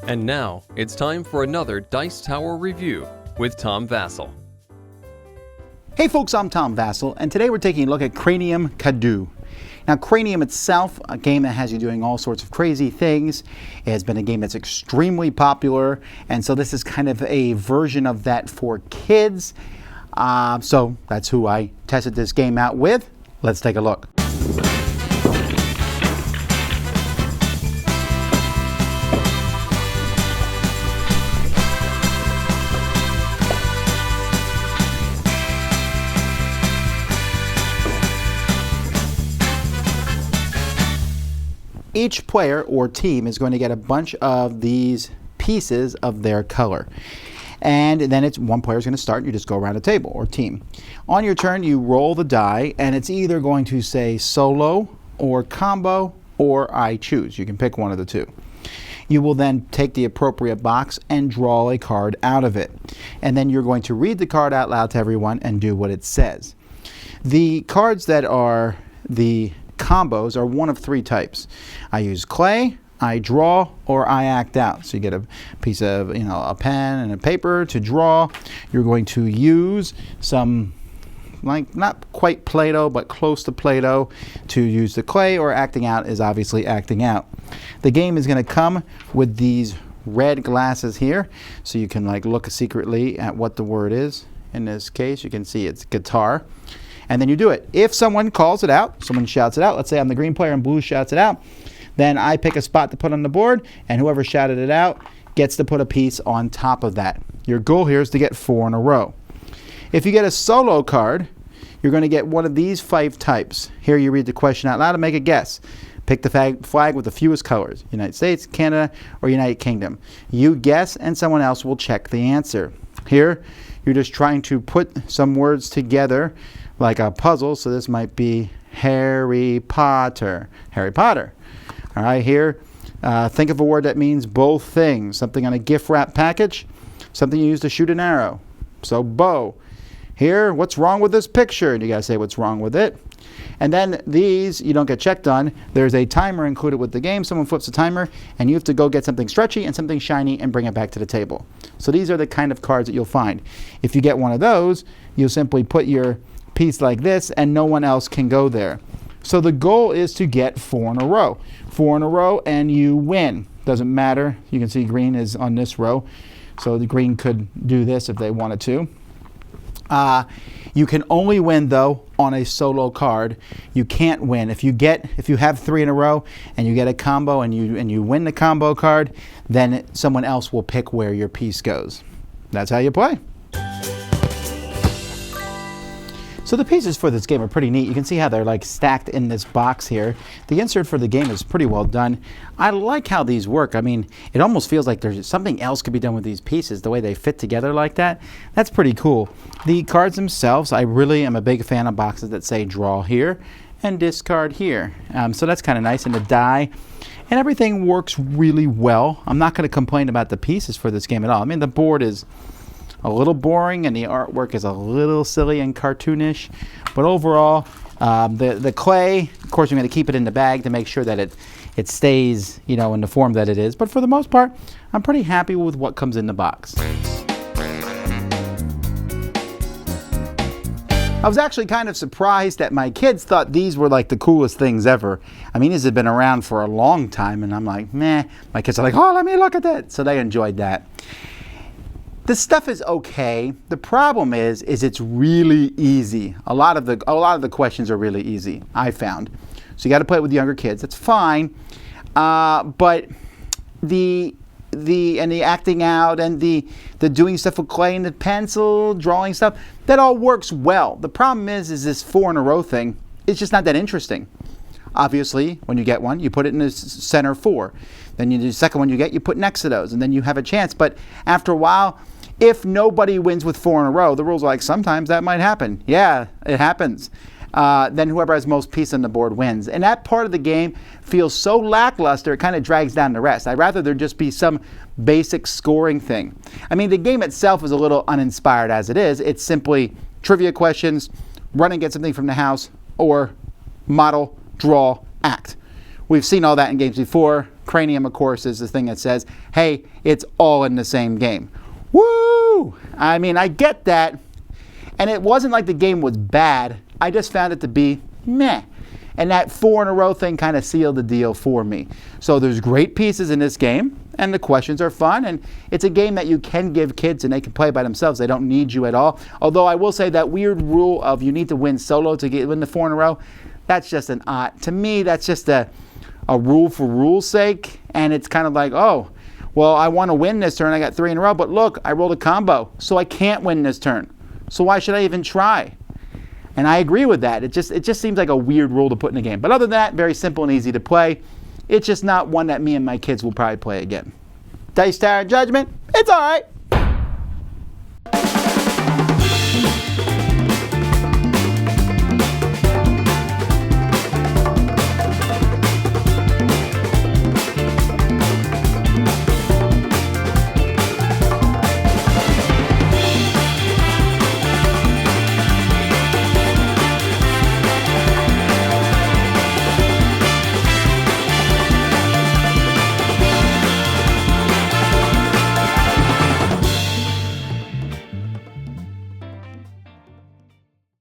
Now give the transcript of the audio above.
And now, it's time for another Dice Tower review with Tom Vasel. Hey folks, I'm Tom Vasel, and today we're taking a look at Cranium Cadoo. Now, Cranium itself, a game that has you doing all sorts of crazy things. It has been a game that's extremely popular, and so this is kind of a version of that for kids. So that's who I tested this game out with. Let's take a look. Each player or team is going to get a bunch of these pieces of their color. And then it's one player is going to start. You just go around a table or team. On your turn, you roll the die, and it's either going to say solo or combo or I choose. You can pick one of the two. You will then take the appropriate box and draw a card out of it. And then you're going to read the card out loud to everyone and do what it says. The cards that are the combos are one of three types. I use clay, I draw, or I act out. So you get a piece of, a pen and a paper to draw. You're going to use some, not quite Play-Doh, but close to Play-Doh to use the clay, or acting out is obviously acting out. The game is going to come with these red glasses here, so you can look secretly at what the word is. In this case, you can see it's guitar. And then you do it. If someone calls it out, someone shouts it out, let's say I'm the green player and blue shouts it out, then I pick a spot to put on the board, and whoever shouted it out gets to put a piece on top of that. Your goal here is to get 4 in a row. If you get a solo card, you're going to get one of these 5 types. Here you read the question out loud and make a guess. Pick the flag with the fewest colors, United States, Canada, or United Kingdom. You guess, and someone else will check the answer. Here, you're just trying to put some words together like a puzzle, so this might be Harry Potter. Harry Potter. All right, here, think of a word that means both things. Something on a gift wrap package, something you use to shoot an arrow. So bow. Here, what's wrong with this picture? And you gotta say what's wrong with it. And then these, you don't get checked on. There's a timer included with the game. Someone flips a timer, and you have to go get something stretchy and something shiny and bring it back to the table. So these are the kind of cards that you'll find. If you get one of those, you'll simply put your piece like this, and no one else can go there. So the goal is to get 4 in a row. 4 in a row, and you win. Doesn't matter. You can see green is on this row, so the green could do this if they wanted to. You can only win though on a solo card. You can't win if you have 3 in a row and you get a combo and you win the combo card, then someone else will pick where your piece goes. That's how you play. So the pieces for this game are pretty neat. You can see how they're stacked in this box here. The insert for the game is pretty well done. I like how these work. I mean, it almost feels like there's something else could be done with these pieces, the way they fit together like that. That's pretty cool. The cards themselves, I really am a big fan of boxes that say draw here and discard here. So that's kind of nice. And the die and everything works really well. I'm not going to complain about the pieces for this game at all. I mean, the board is a little boring and the artwork is a little silly and cartoonish, but overall the clay, of course, I'm going to keep it in the bag to make sure that it stays in the form that it is, but for the most part I'm pretty happy with what comes in the box. I was actually kind of surprised that my kids thought these were the coolest things ever. I mean, these have been around for a long time, and I'm like, meh. My kids are like, oh, let me look at that. So they enjoyed that. The stuff is okay. The problem is it's really easy. A lot of the questions are really easy, I found. So you got to play it with younger kids. That's fine, but the acting out and the doing stuff with clay and the pencil, drawing stuff, that all works well. The problem is this 4 in a row thing. It's just not that interesting. Obviously, when you get one, you put it in the center 4. Then the second one you get, you put next to those, and then you have a chance. But after a while, if nobody wins with 4 in a row, the rules are sometimes that might happen. Yeah, it happens. Then whoever has most pieces on the board wins. And that part of the game feels so lackluster, it kind of drags down the rest. I'd rather there just be some basic scoring thing. I mean, the game itself is a little uninspired as it is. It's simply trivia questions, run and get something from the house, or model, draw, act. We've seen all that in games before. Cranium, of course, is the thing that says, hey, it's all in the same game. Woo! I mean, I get that. And it wasn't like the game was bad. I just found it to be meh. And that 4 in a row thing kind of sealed the deal for me. So there's great pieces in this game, and the questions are fun, and it's a game that you can give kids and they can play by themselves. They don't need you at all. Although I will say that weird rule of you need to win solo to win the 4 in a row, that's just an odd. To me, that's just a rule for rule's sake, and it's kind of like, oh, well, I want to win this turn. I got 3 in a row, but look, I rolled a combo, so I can't win this turn. So why should I even try? And I agree with that. It just seems like a weird rule to put in a game. But other than that, very simple and easy to play. It's just not one that me and my kids will probably play again. Dice Tower Judgment, it's all right.